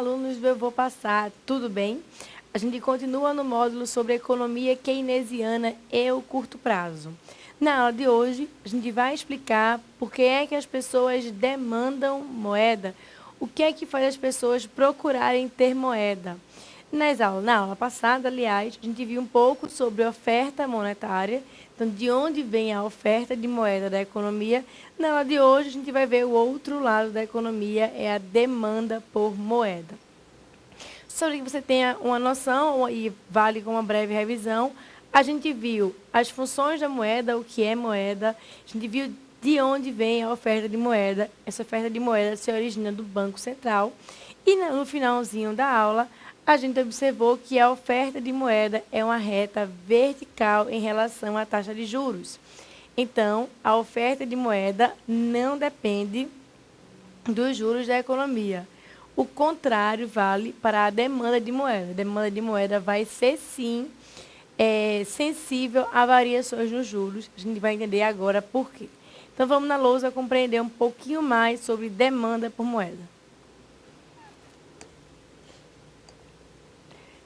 alunos do Eu Vou Passar, tudo bem? A gente continua no módulo sobre economia keynesiana e o curto prazo. Na aula de hoje, a gente vai explicar por que é que as pessoas demandam moeda, o que é que faz as pessoas procurarem ter moeda. Na aula passada, aliás, a gente viu um pouco sobre oferta monetária, então de onde vem a oferta de moeda da economia. Na aula de hoje, a gente vai ver o outro lado da economia, é a demanda por moeda. Só para que você tenha uma noção, e vale como uma breve revisão, a gente viu as funções da moeda, o que é moeda, a gente viu de onde vem a oferta de moeda. Essa oferta de moeda se origina do Banco Central. E no finalzinho da aula, a gente observou que a oferta de moeda é uma reta vertical em relação à taxa de juros. Então, a oferta de moeda não depende dos juros da economia. O contrário vale para a demanda de moeda. A demanda de moeda vai ser, sim, sensível a variações nos juros. A gente vai entender agora por quê. Então, vamos na lousa compreender um pouquinho mais sobre demanda por moeda.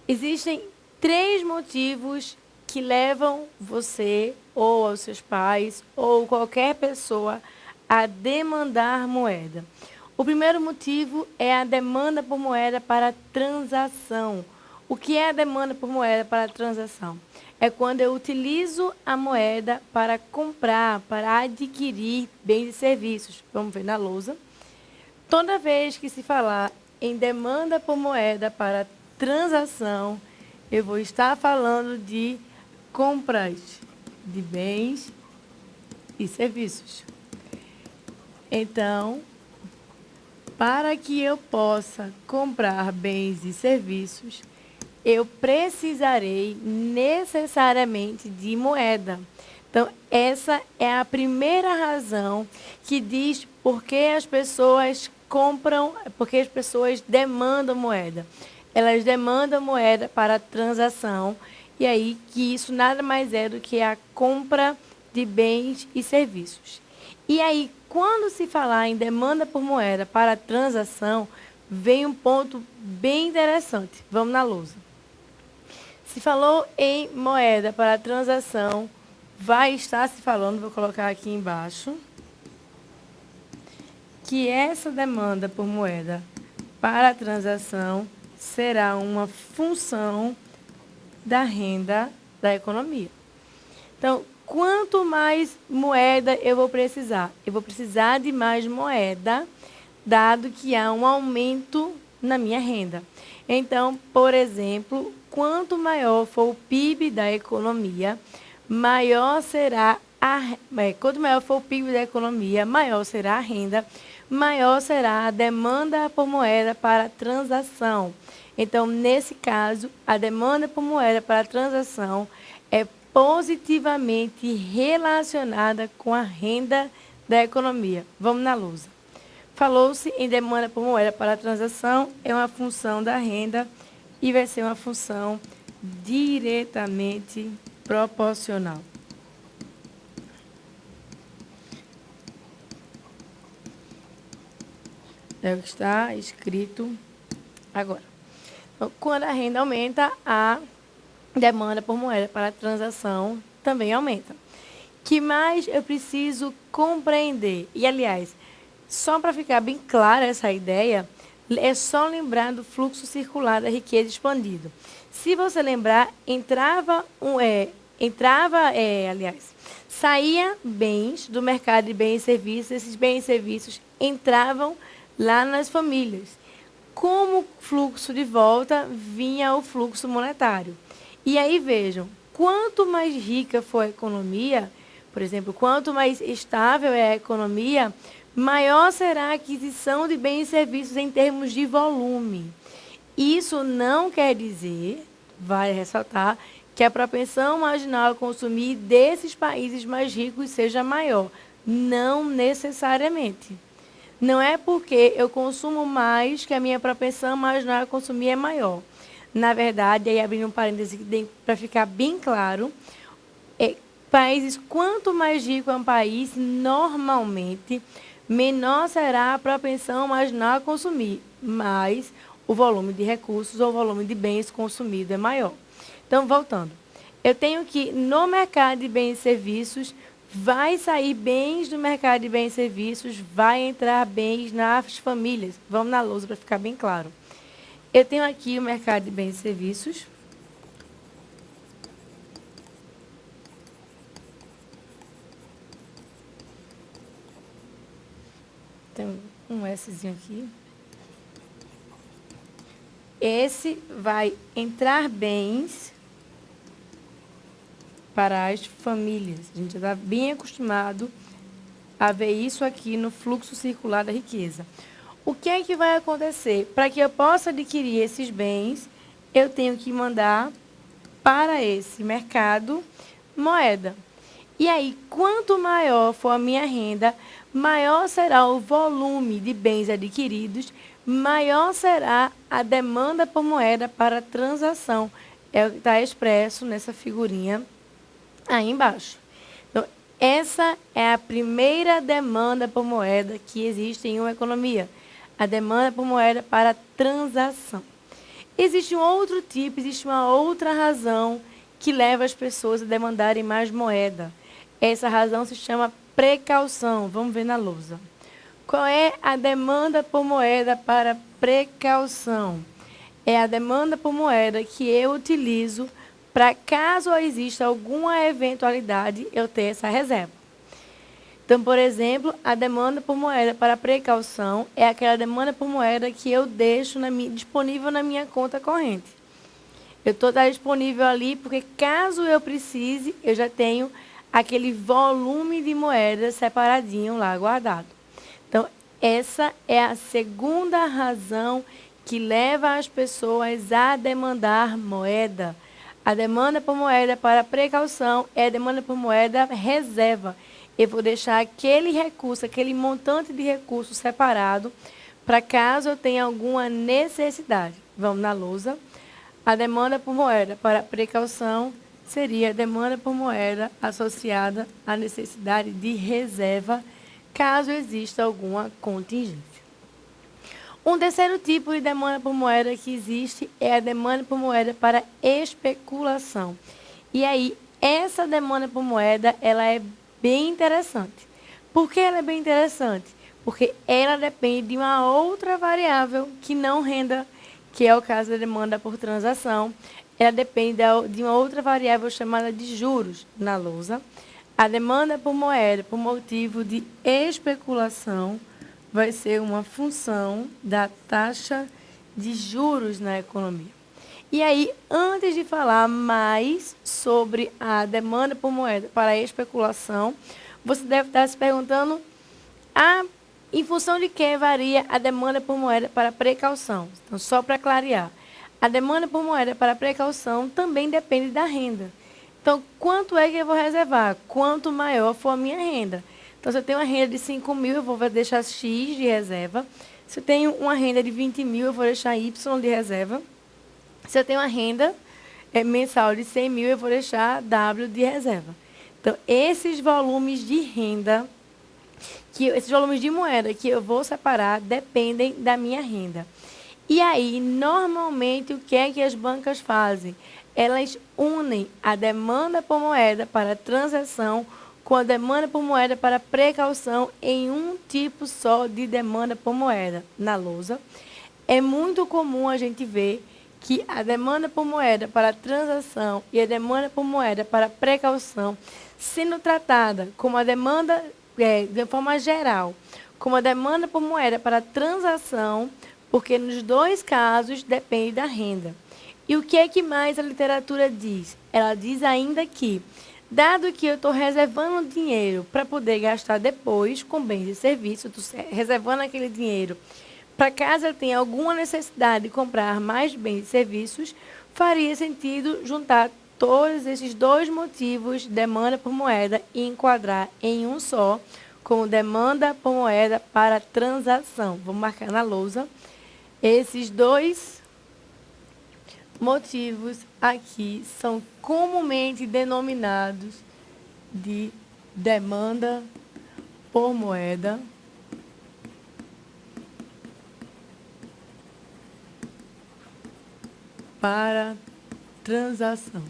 Existem 3 motivos que levam você, ou aos seus pais, ou qualquer pessoa, a demandar moeda. O primeiro motivo é a demanda por moeda para transação. O que é a demanda por moeda para transação? É quando eu utilizo a moeda para comprar, para adquirir bens e serviços. Vamos ver na lousa. Toda vez que se falar em demanda por moeda para transação, eu vou estar falando de compras de bens e serviços. Então, para que eu possa comprar bens e serviços, eu precisarei necessariamente de moeda. Então, essa é a primeira razão que diz por que as pessoas compram, porque as pessoas demandam moeda. Elas demandam moeda para transação, e aí que isso nada mais é do que a compra de bens e serviços. E aí, quando se falar em demanda por moeda para transação, vem um ponto bem interessante. Vamos na lousa. Se falou em moeda para transação, vai estar se falando, vou colocar aqui embaixo, que essa demanda por moeda para transação será uma função da renda da economia. Então, quanto mais moeda eu vou precisar? Eu vou precisar de mais moeda, dado que há um aumento na minha renda. Então, por exemplo, quanto maior for o PIB da economia, maior será quanto maior for o PIB da economia, maior será a renda, maior será a demanda por moeda para transação. Então, nesse caso, a demanda por moeda para transação é positivamente relacionada com a renda da economia. Vamos na lousa. Falou-se em demanda por moeda para transação, é uma função da renda e vai ser uma função diretamente proporcional. É o que está escrito agora. Então, quando a renda aumenta, a demanda por moeda para transação também aumenta. Que mais eu preciso compreender? E, aliás, só para ficar bem clara essa ideia, é só lembrar do fluxo circular da riqueza expandido. Se você lembrar, saía bens do mercado de bens e serviços, esses bens e serviços entravam lá nas famílias. Como fluxo de volta, vinha o fluxo monetário. E aí, vejam, quanto mais rica for a economia, por exemplo, quanto mais estável é a economia, maior será a aquisição de bens e serviços em termos de volume. Isso não quer dizer, vale ressaltar, que a propensão marginal a consumir desses países mais ricos seja maior. Não necessariamente. Não é porque eu consumo mais que a minha propensão marginal a consumir é maior. Na verdade, aí abrindo um parêntese para ficar bem claro, países, quanto mais rico é um país, normalmente, menor será a propensão marginal a consumir. Mas o volume de recursos ou o volume de bens consumido é maior. Então, voltando. Eu tenho que, no mercado de bens e serviços, vai sair bens do mercado de bens e serviços, vai entrar bens nas famílias. Vamos na lousa para ficar bem claro. Eu tenho aqui o mercado de bens e serviços. Tem um Szinho aqui. Esse vai entrar bens para as famílias. A gente já está bem acostumado a ver isso aqui no fluxo circular da riqueza. O que é que vai acontecer? Para que eu possa adquirir esses bens, eu tenho que mandar para esse mercado moeda. E aí, quanto maior for a minha renda, maior será o volume de bens adquiridos, maior será a demanda por moeda para transação. É o que está expresso nessa figurinha aí embaixo. Então, essa é a primeira demanda por moeda que existe em uma economia. A demanda por moeda para transação. Existe um outro tipo, existe uma outra razão que leva as pessoas a demandarem mais moeda. Essa razão se chama precaução. Vamos ver na lousa. Qual é a demanda por moeda para precaução? É a demanda por moeda que eu utilizo para, caso exista alguma eventualidade, eu ter essa reserva. Então, por exemplo, a demanda por moeda para precaução é aquela demanda por moeda que eu deixo disponível na minha conta corrente. Eu estou disponível ali porque, caso eu precise, eu já tenho aquele volume de moeda separadinho lá guardado. Então, essa é a segunda razão que leva as pessoas a demandar moeda. A demanda por moeda para precaução é a demanda por moeda reserva. Eu vou deixar aquele recurso, aquele montante de recurso separado, para caso eu tenha alguma necessidade. Vamos na lousa. A demanda por moeda para precaução seria a demanda por moeda associada à necessidade de reserva, caso exista alguma contingência. Um terceiro tipo de demanda por moeda que existe é a demanda por moeda para especulação. E aí, essa demanda por moeda, ela é bem interessante. Por que ela é bem interessante? Porque ela depende de uma outra variável que não renda, que é o caso da demanda por transação. Ela depende de uma outra variável chamada de juros na lousa. A demanda por moeda por motivo de especulação vai ser uma função da taxa de juros na economia. E aí, antes de falar mais sobre a demanda por moeda para a especulação, você deve estar se perguntando em função de que varia a demanda por moeda para precaução. Então, só para clarear, a demanda por moeda para precaução também depende da renda. Então, quanto é que eu vou reservar? Quanto maior for a minha renda. Então, se eu tenho uma renda de 5 mil, eu vou deixar X de reserva. Se eu tenho uma renda de 20 mil, eu vou deixar Y de reserva. Se eu tenho uma renda mensal de 100 mil, eu vou deixar W de reserva. Então, esses volumes de renda, esses volumes de moeda que eu vou separar, dependem da minha renda. E aí, normalmente, o que é que as bancas fazem? Elas unem a demanda por moeda para transação com a demanda por moeda para precaução em um tipo só de demanda por moeda na lousa. É muito comum a gente ver que a demanda por moeda para transação e a demanda por moeda para precaução sendo tratada como a demanda, de forma geral, como a demanda por moeda para transação, porque nos dois casos depende da renda. E o que é que mais a literatura diz? Ela diz ainda que, dado que eu estou reservando dinheiro para poder gastar depois com bens e serviços, estou reservando aquele dinheiro para caso eu tenha alguma necessidade de comprar mais bens e serviços, faria sentido juntar todos esses dois motivos de demanda por moeda e enquadrar em um só, como demanda por moeda para transação. Vamos marcar na lousa. Esses dois motivos aqui são comumente denominados de demanda por moeda para transação.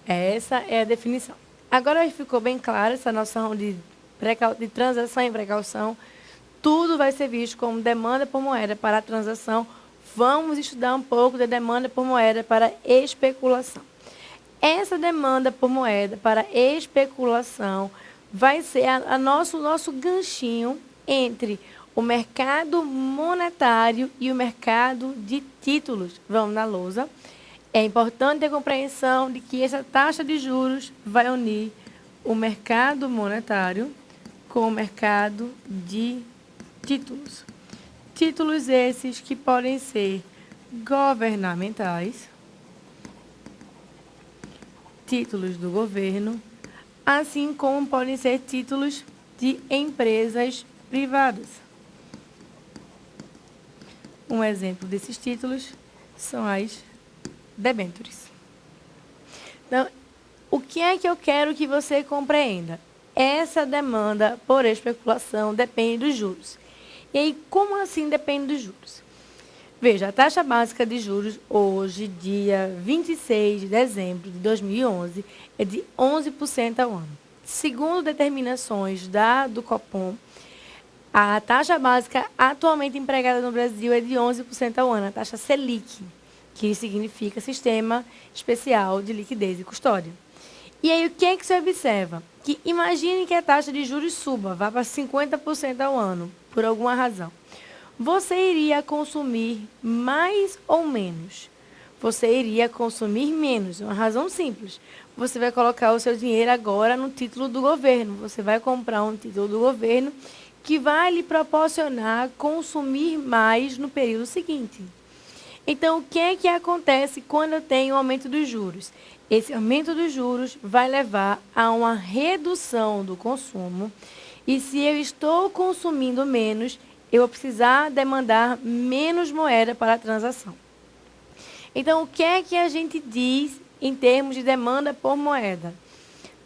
Essa é a definição. Agora ficou bem clara essa noção de transação e precaução. Tudo vai ser visto como demanda por moeda para a transação. Vamos estudar um pouco da demanda por moeda para especulação. Essa demanda por moeda para especulação vai ser nosso ganchinho entre o mercado monetário e o mercado de títulos. Vamos na lousa. É importante ter a compreensão de que essa taxa de juros vai unir o mercado monetário com o mercado de títulos. Títulos esses que podem ser governamentais, títulos do governo, assim como podem ser títulos de empresas privadas. Um exemplo desses títulos são as debêntures. Então, o que é que eu quero que você compreenda? Essa demanda por especulação depende dos juros. E aí, como assim depende dos juros? Veja, a taxa básica de juros hoje, dia 26 de dezembro de 2011, é de 11% ao ano. Segundo determinações do Copom, a taxa básica atualmente empregada no Brasil é de 11% ao ano, a taxa Selic, que significa Sistema Especial de Liquidez e Custódia. E aí, o que é que você observa? Que imagine que a taxa de juros suba, vá para 50% ao ano, por alguma razão. Você iria consumir mais ou menos? Você iria consumir menos, uma razão simples. Você vai colocar o seu dinheiro agora no título do governo. Você vai comprar um título do governo que vai lhe proporcionar consumir mais no período seguinte. Então, o que é que acontece quando eu tenho um aumento dos juros? Esse aumento dos juros vai levar a uma redução do consumo. E se eu estou consumindo menos, eu vou precisar demandar menos moeda para a transação. Então, o que é que a gente diz em termos de demanda por moeda?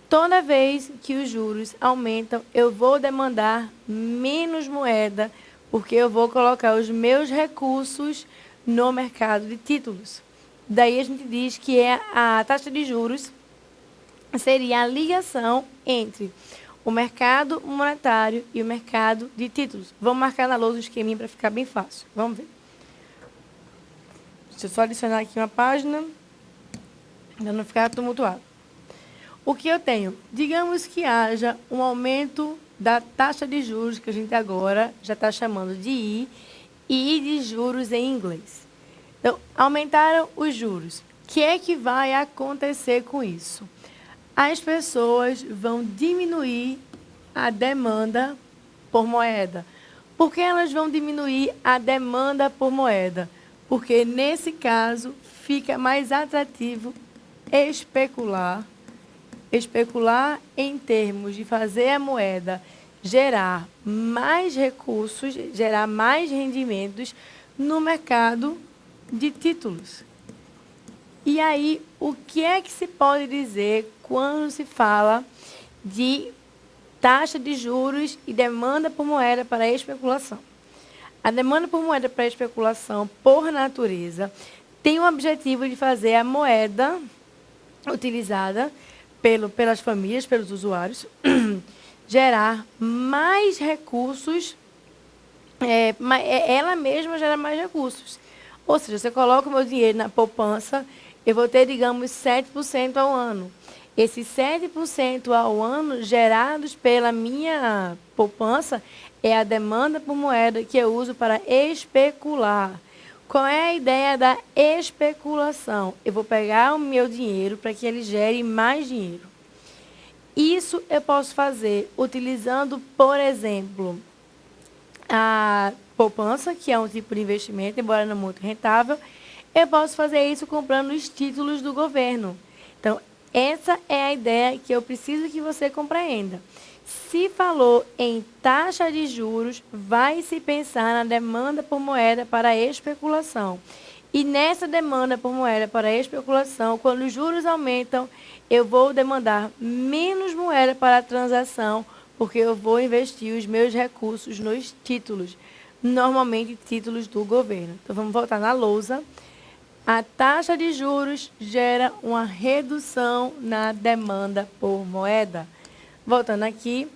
Toda vez que os juros aumentam, eu vou demandar menos moeda, porque eu vou colocar os meus recursos no mercado de títulos. Daí a gente diz que a taxa de juros seria a ligação entre o mercado monetário e o mercado de títulos. Vamos marcar na lousa um esqueminha para ficar bem fácil. Vamos ver. Deixa eu só adicionar aqui uma página, para não ficar tumultuado. O que eu tenho? Digamos que haja um aumento da taxa de juros, que a gente agora já está chamando de I, e I de juros em inglês. Então, aumentaram os juros. O que é que vai acontecer com isso? As pessoas vão diminuir a demanda por moeda. Por que elas vão diminuir a demanda por moeda? Porque, nesse caso, fica mais atrativo especular em termos de fazer a moeda gerar mais recursos, gerar mais rendimentos no mercado de títulos. E aí, o que é que se pode dizer quando se fala de taxa de juros e demanda por moeda para especulação? A demanda por moeda para especulação, por natureza, tem o objetivo de fazer a moeda utilizada pelas famílias, pelos usuários, gerar mais recursos, ela mesma gera mais recursos. Ou seja, você coloca o meu dinheiro na poupança, eu vou ter, digamos, 7% ao ano. Esses 7% ao ano gerados pela minha poupança é a demanda por moeda que eu uso para especular. Qual é a ideia da especulação? Eu vou pegar o meu dinheiro para que ele gere mais dinheiro. Isso eu posso fazer utilizando, por exemplo, a poupança, que é um tipo de investimento, embora não muito rentável. Eu posso fazer isso comprando os títulos do governo. Então, essa é a ideia que eu preciso que você compreenda. Se falou em taxa de juros, vai se pensar na demanda por moeda para especulação. E nessa demanda por moeda para especulação, quando os juros aumentam, eu vou demandar menos moeda para a transação, porque eu vou investir os meus recursos nos títulos. normalmente títulos do governo. Então, vamos voltar na lousa. A taxa de juros gera uma redução na demanda por moeda. Voltando aqui,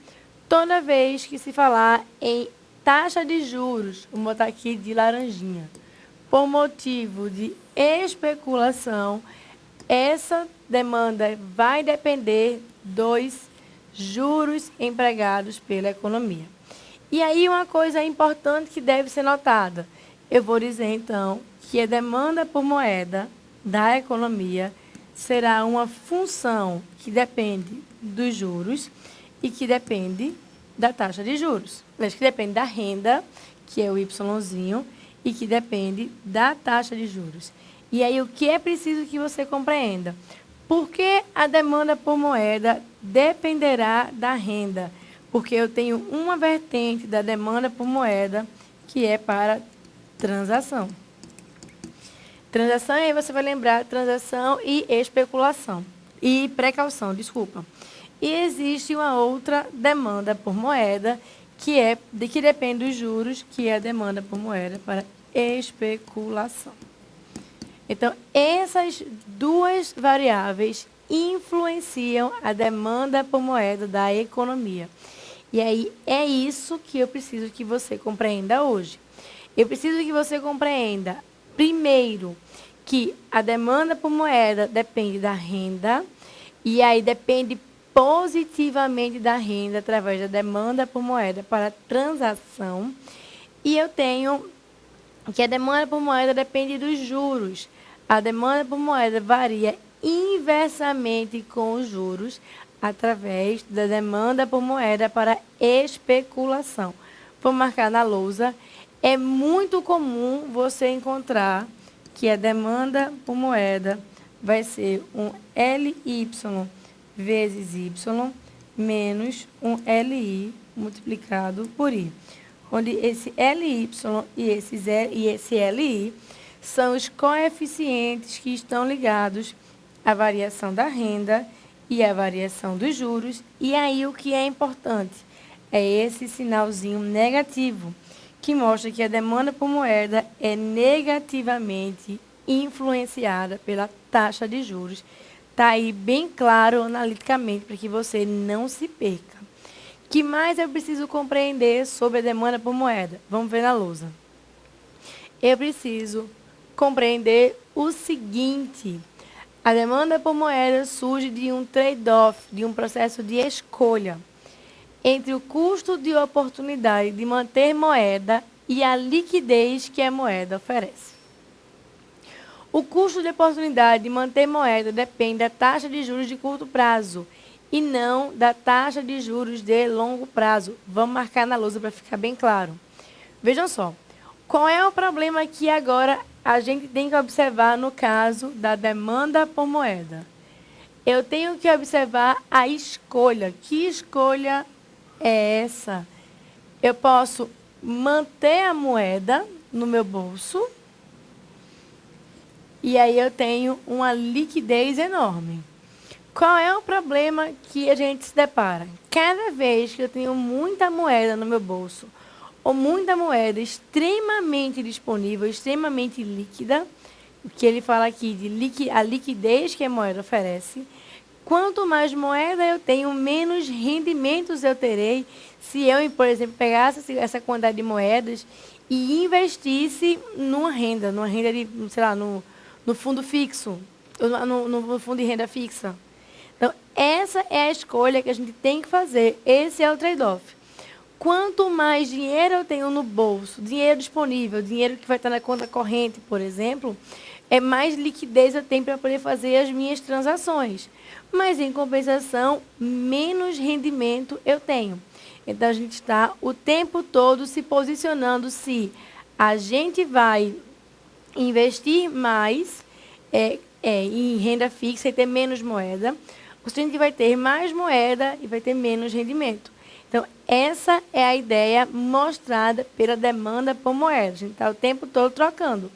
toda vez que se falar em taxa de juros, vou botar aqui de laranjinha, por motivo de especulação, essa demanda vai depender dos juros empregados pela economia. E aí uma coisa importante que deve ser notada. Eu vou dizer, então, que a demanda por moeda da economia será uma função que depende dos juros e que depende da taxa de juros. Mas que depende da renda, que é o Yzinho, e que depende da taxa de juros. E aí, o que é preciso que você compreenda? Porque a demanda por moeda dependerá da renda. Porque eu tenho uma vertente da demanda por moeda que é para transação. Transação, aí você vai lembrar transação e especulação. E precaução, desculpa. E existe uma outra demanda por moeda, que depende dos juros, que é a demanda por moeda para especulação. Então, essas duas variáveis influenciam a demanda por moeda da economia. E aí, é isso que eu preciso que você compreenda hoje. Eu preciso que você compreenda, primeiro, que a demanda por moeda depende da renda, e aí depende positivamente da renda através da demanda por moeda para transação. E eu tenho que a demanda por moeda depende dos juros. A demanda por moeda varia inversamente com os juros através da demanda por moeda para especulação. Vou marcar na lousa. É muito comum você encontrar que a demanda por moeda vai ser um LY vezes Y menos um LI multiplicado por I. Onde esse LY e esse LI são os coeficientes que estão ligados à variação da renda e à variação dos juros. E aí o que é importante é esse sinalzinho negativo, que mostra que a demanda por moeda é negativamente influenciada pela taxa de juros. Está aí bem claro analiticamente para que você não se perca. O que mais eu preciso compreender sobre a demanda por moeda? Vamos ver na lousa. Eu preciso compreender o seguinte: a demanda por moeda surge de um trade-off, de um processo de escolha entre o custo de oportunidade de manter moeda e a liquidez que a moeda oferece. O custo de oportunidade de manter moeda depende da taxa de juros de curto prazo e não da taxa de juros de longo prazo. Vamos marcar na lousa para ficar bem claro. Vejam só, qual é o problema que agora a gente tem que observar no caso da demanda por moeda? Eu tenho que observar a escolha. Que escolha é essa? Eu posso manter a moeda no meu bolso e aí eu tenho uma liquidez enorme. Qual é o problema que a gente se depara? Cada vez que eu tenho muita moeda no meu bolso ou muita moeda extremamente disponível, extremamente líquida, o que ele fala aqui de a liquidez que a moeda oferece, quanto mais moeda eu tenho, menos rendimentos eu terei se eu, por exemplo, pegasse essa quantidade de moedas e investisse numa renda de, sei lá, no fundo fixo, no fundo de renda fixa. Então, essa é a escolha que a gente tem que fazer. Esse é o trade-off. Quanto mais dinheiro eu tenho no bolso, dinheiro disponível, dinheiro que vai estar na conta corrente, por exemplo, mais liquidez eu tenho para poder fazer as minhas transações. Mas, em compensação, menos rendimento eu tenho. Então, a gente está o tempo todo se posicionando se a gente vai investir mais em renda fixa e ter menos moeda, ou se a gente vai ter mais moeda e vai ter menos rendimento. Então, essa é a ideia mostrada pela demanda por moeda. A gente está o tempo todo trocando.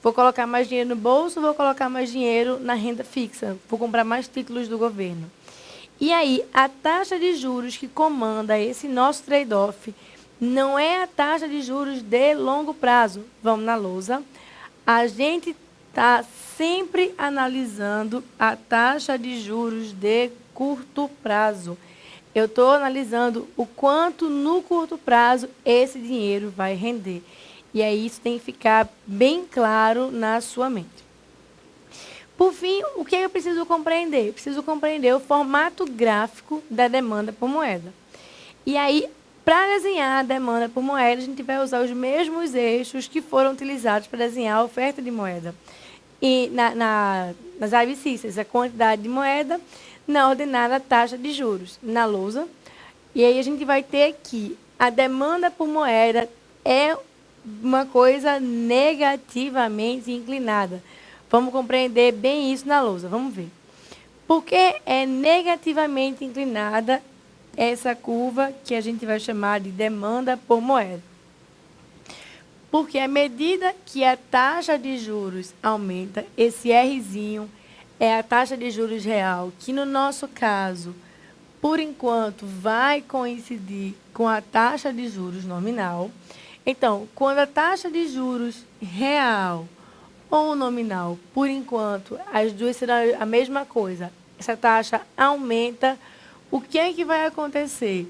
Vou colocar mais dinheiro no bolso, vou colocar mais dinheiro na renda fixa, vou comprar mais títulos do governo. E aí, a taxa de juros que comanda esse nosso trade-off não é a taxa de juros de longo prazo. Vamos na lousa. A gente está sempre analisando a taxa de juros de curto prazo. Eu estou analisando o quanto no curto prazo esse dinheiro vai render. E aí isso tem que ficar bem claro na sua mente. Por fim, o que eu preciso compreender? Eu preciso compreender o formato gráfico da demanda por moeda. E aí, para desenhar a demanda por moeda, a gente vai usar os mesmos eixos que foram utilizados para desenhar a oferta de moeda. E nas abscissas, a quantidade de moeda, na ordenada a taxa de juros, na lousa. E aí a gente vai ter que a demanda por moeda é uma coisa negativamente inclinada. Vamos compreender bem isso na lousa, vamos ver. Por que é negativamente inclinada essa curva que a gente vai chamar de demanda por moeda? Porque à medida que a taxa de juros aumenta, esse Rzinho é a taxa de juros real, que no nosso caso, por enquanto, vai coincidir com a taxa de juros nominal. Então, quando a taxa de juros real ou nominal, por enquanto, as duas serão a mesma coisa, essa taxa aumenta, o que é que vai acontecer?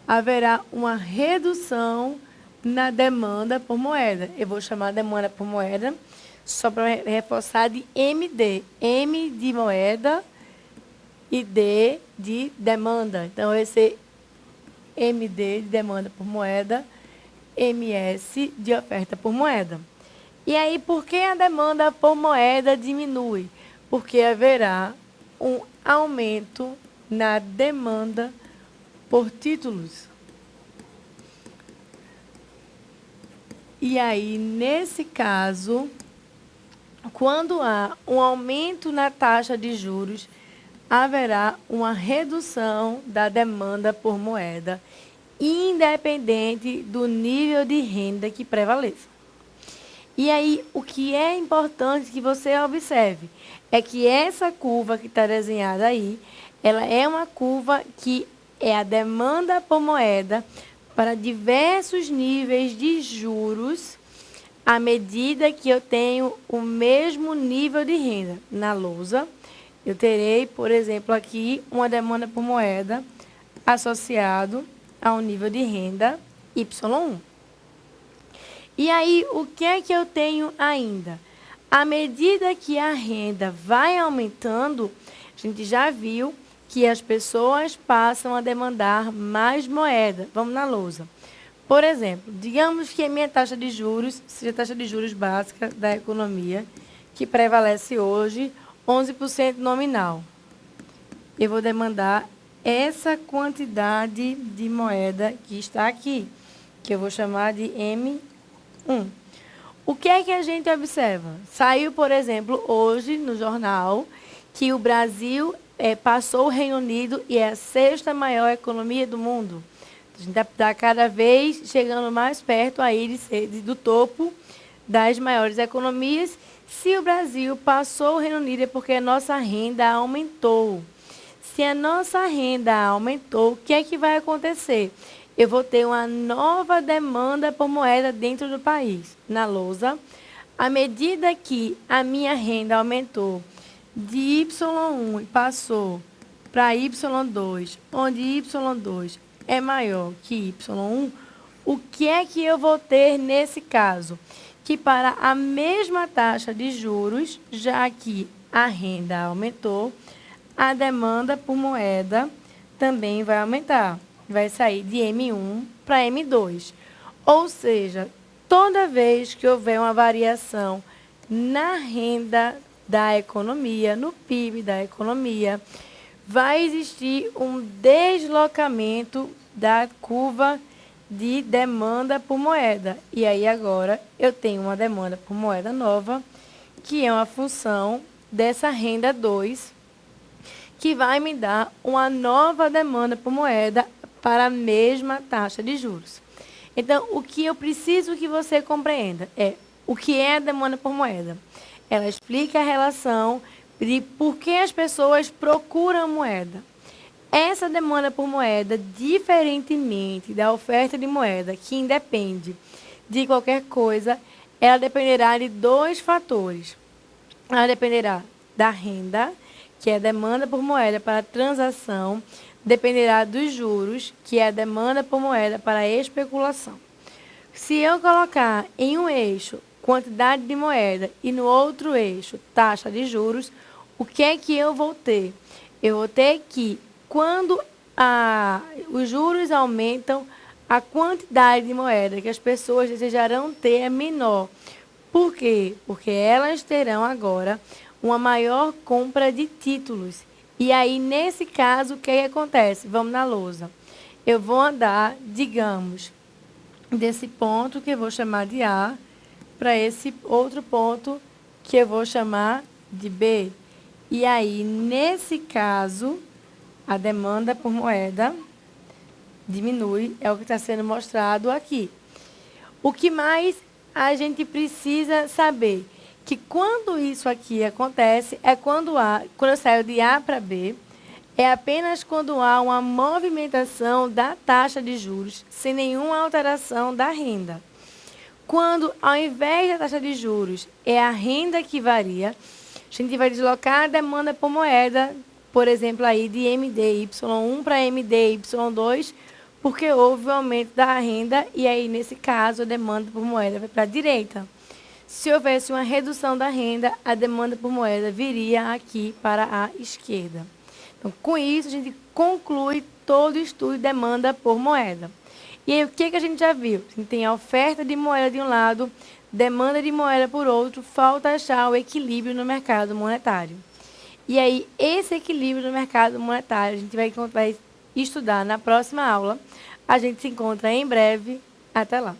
Haverá uma redução na demanda por moeda. Eu vou chamar a demanda por moeda, só para reforçar, de MD. M de moeda e D de demanda. Então, vai ser MD de demanda por moeda, MS de oferta por moeda. E aí, por que a demanda por moeda diminui? Porque haverá um aumento na demanda por títulos. E aí, nesse caso, quando há um aumento na taxa de juros, haverá uma redução da demanda por moeda, independente do nível de renda que prevaleça. E aí, o que é importante que você observe é que essa curva que está desenhada aí, ela é uma curva que é a demanda por moeda para diversos níveis de juros à medida que eu tenho o mesmo nível de renda. Na lousa, eu terei, por exemplo, aqui uma demanda por moeda associado a um nível de renda Y1. E aí, o que é que eu tenho ainda? À medida que a renda vai aumentando, a gente já viu que as pessoas passam a demandar mais moeda. Vamos na lousa. Por exemplo, digamos que a minha taxa de juros seja a taxa de juros básica da economia, que prevalece hoje, 11% nominal. Eu vou demandar essa quantidade de moeda que está aqui, que eu vou chamar de M1. O que é que a gente observa? Saiu, por exemplo, hoje no jornal, que o Brasil passou o Reino Unido e é a sexta maior economia do mundo. A gente está cada vez chegando mais perto aí do topo das maiores economias. Se o Brasil passou o Reino Unido é porque a nossa renda aumentou. Se a nossa renda aumentou, o que é que vai acontecer? Eu vou ter uma nova demanda por moeda dentro do país. Na lousa, à medida que a minha renda aumentou de Y1 e passou para Y2, onde Y2 é maior que Y1, o que é que eu vou ter nesse caso? Que para a mesma taxa de juros, já que a renda aumentou, a demanda por moeda também vai aumentar. Vai sair de M1 para M2. Ou seja, toda vez que houver uma variação na renda da economia, no PIB da economia, vai existir um deslocamento da curva de demanda por moeda. E aí agora eu tenho uma demanda por moeda nova, que é uma função dessa renda 2, que vai me dar uma nova demanda por moeda para a mesma taxa de juros. Então, o que eu preciso que você compreenda é o que é a demanda por moeda. Ela explica a relação de por que as pessoas procuram moeda. Essa demanda por moeda, diferentemente da oferta de moeda, que independe de qualquer coisa, ela dependerá de dois fatores. Ela dependerá da renda, que é a demanda por moeda para transação, dependerá dos juros, que é a demanda por moeda para especulação. Se eu colocar em um eixo quantidade de moeda e no outro eixo taxa de juros, o que é que eu vou ter? Eu vou ter que, quando os juros aumentam, a quantidade de moeda que as pessoas desejarão ter é menor. Por quê? Porque elas terão agora uma maior compra de títulos. E aí, nesse caso, o que acontece? Vamos na lousa. Eu vou andar, digamos, desse ponto que eu vou chamar de A para esse outro ponto que eu vou chamar de B. E aí, nesse caso, a demanda por moeda diminui, é o que está sendo mostrado aqui. O que mais a gente precisa saber? Que quando isso aqui acontece, é quando eu saio de A para B, é apenas quando há uma movimentação da taxa de juros, sem nenhuma alteração da renda. Quando, ao invés da taxa de juros, é a renda que varia, a gente vai deslocar a demanda por moeda, por exemplo, aí de MDY1 para MDY2, porque houve o aumento da renda e aí, nesse caso, a demanda por moeda vai para a direita. Se houvesse uma redução da renda, a demanda por moeda viria aqui para a esquerda. Então, com isso, a gente conclui todo o estudo de demanda por moeda. E aí, o que a gente já viu? A gente tem a oferta de moeda de um lado, demanda de moeda por outro, falta achar o equilíbrio no mercado monetário. E aí, esse equilíbrio no mercado monetário, a gente vai estudar na próxima aula. A gente se encontra em breve. Até lá.